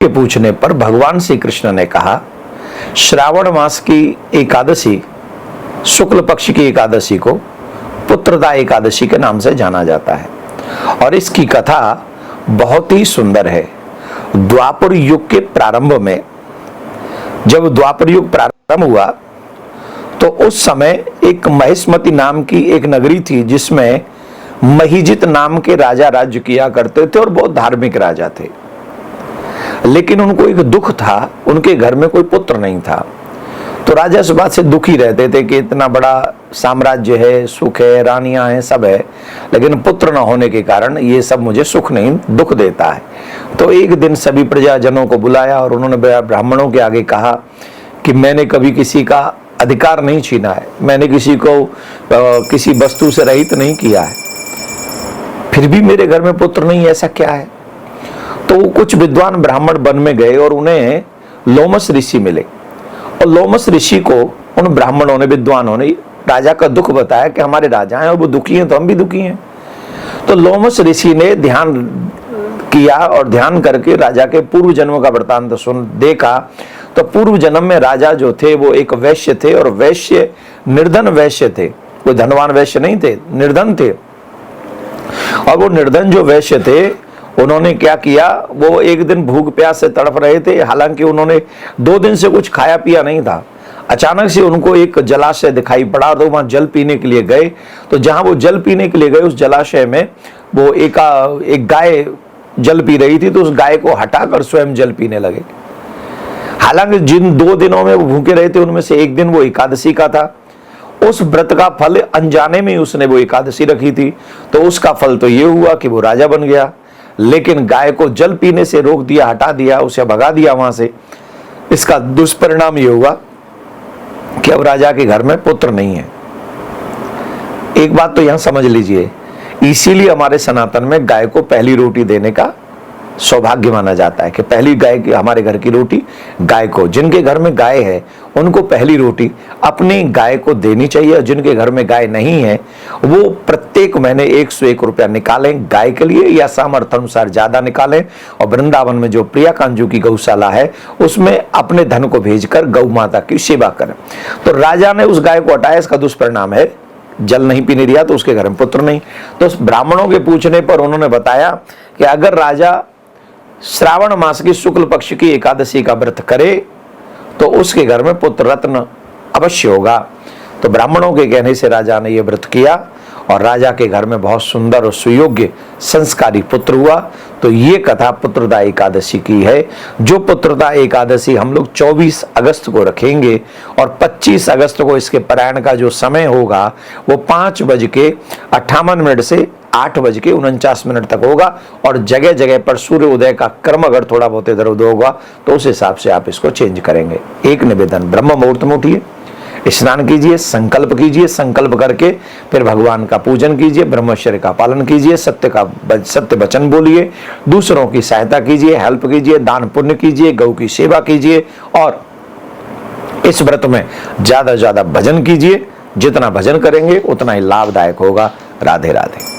के पूछने पर भगवान श्री कृष्ण ने कहा, श्रावण मास की एकादशी, शुक्ल पक्ष की एकादशी को पुत्रदा एकादशी के नाम से जाना जाता है और इसकी कथा बहुत ही सुंदर है। द्वापर युग के प्रारंभ में, जब द्वापर युग प्रारंभ हुआ तो उस समय एक महिष्मति नाम की एक नगरी थी जिसमें महिजित नाम के राजा राज्य किया करते थे और बहुत धार्मिक राजा थे। लेकिन उनको एक दुख था, उनके घर में कोई पुत्र नहीं था। तो राजा इस बात से दुखी रहते थे कि इतना बड़ा साम्राज्य है, सुख है, रानियां हैं, सब है, लेकिन पुत्र न होने के कारण ये सब मुझे सुख नहीं, दुख देता है। तो एक दिन सभी प्रजाजनों को बुलाया और उन्होंने ब्राह्मणों के आगे कहा कि मैंने कभी किसी का अधिकार नहीं छीना है, मैंने किसी को किसी वस्तु से रहित नहीं किया है, फिर भी मेरे घर में पुत्र नहीं, ऐसा क्या है? तो कुछ विद्वान ब्राह्मण वन में गए और उन्हें लोमस ऋषि मिले और लोमस ऋषि को उन ब्राह्मणों ने, विद्वानों ने राजा का दुख बताया कि हमारे राजा हैं और वो दुखी हैं तो हम भी दुखी हैं। तो लोमस ऋषि ने ध्यान किया और ध्यान करके राजा के पूर्व जन्म का वृत्तांत देखा। तो पूर्व जन्म में राजा जो थे वो एक वैश्य थे और वैश्य निर्धन वैश्य थे, कोई धनवान वैश्य नहीं थे, निर्धन थे। और वो निर्धन जो वैश्य थे उन्होंने क्या किया, वो एक दिन भूख प्यास से तड़प रहे थे, हालांकि उन्होंने 2 दिन से कुछ खाया पिया नहीं था। अचानक से उनको एक जलाशय दिखाई पड़ा तो वहां जल पीने के लिए गए। तो जहां वो जल पीने के लिए गए उस जलाशय में वो एक गाय जल पी रही थी, तो उस गाय को हटाकर स्वयं जल पीने लगे। हालांकि जिन 2 दिनों में वो भूखे रहे थे उनमें से एक दिन वो एकादशी का था। उस व्रत का फल अनजाने में उसने वो एकादशी रखी थी, तो उसका फल तो ये हुआ कि वो राजा बन गया। लेकिन गाय को जल पीने से रोक दिया, हटा दिया, उसे भगा दिया वहां से। इसका दुष्परिणाम ये हुआ कि अब राजा के घर में पुत्र नहीं है। एक बात तो यहां समझ लीजिए, इसीलिए हमारे सनातन में गाय को पहली रोटी देने का सौभाग्य माना जाता है कि पहली गाय की, हमारे घर की रोटी गाय को, जिनके घर में गाय है उनको पहली रोटी अपनी गाय को देनी चाहिए। और जिनके घर में गाय नहीं है वो प्रत्येक महीने 101 रुपया निकालें गाय के लिए, या सामर्थ्य अनुसार ज्यादा निकालें। और वृंदावन में जो प्रिया कांजू की गौशाला है उसमें अपने धन को भेजकर गौ माता की सेवा करें। तो राजा ने उस गाय को हटाया, इसका दुष्परिणाम है जल नहीं पीने दिया तो उसके घर में पुत्र नहीं। तो उस ब्राह्मणों के पूछने पर उन्होंने बताया कि अगर राजा श्रावण मास की शुक्ल पक्ष की एकादशी का व्रत करे तो उसके घर में पुत्र रत्न अवश्य होगा। तो ब्राह्मणों के कहने से राजा ने यह व्रत किया और राजा के घर में बहुत सुंदर और सुयोग्य संस्कारी पुत्र हुआ। तो ये कथा पुत्रदा एकादशी की है, जो पुत्रदा एकादशी हम लोग 24 अगस्त को रखेंगे और 25 अगस्त को इसके पारायण का जो समय होगा वो 5:58 से 8:49 तक होगा। और जगह जगह पर सूर्य उदय का क्रम अगर थोड़ा बहुत इधर उधर होगा तो उस हिसाब से आप इसको चेंज करेंगे। एक निवेदन, ब्रह्म मुहूर्त में उठिए, स्नान कीजिए, संकल्प कीजिए, संकल्प करके फिर भगवान का पूजन कीजिए, ब्रह्मचर्य का पालन कीजिए, सत्य वचन बोलिए, दूसरों की सहायता कीजिए, हेल्प कीजिए, दान पुण्य कीजिए, गौ की सेवा कीजिए और इस व्रत में ज्यादा से ज्यादा भजन कीजिए। जितना भजन करेंगे उतना ही लाभदायक होगा। राधे राधे।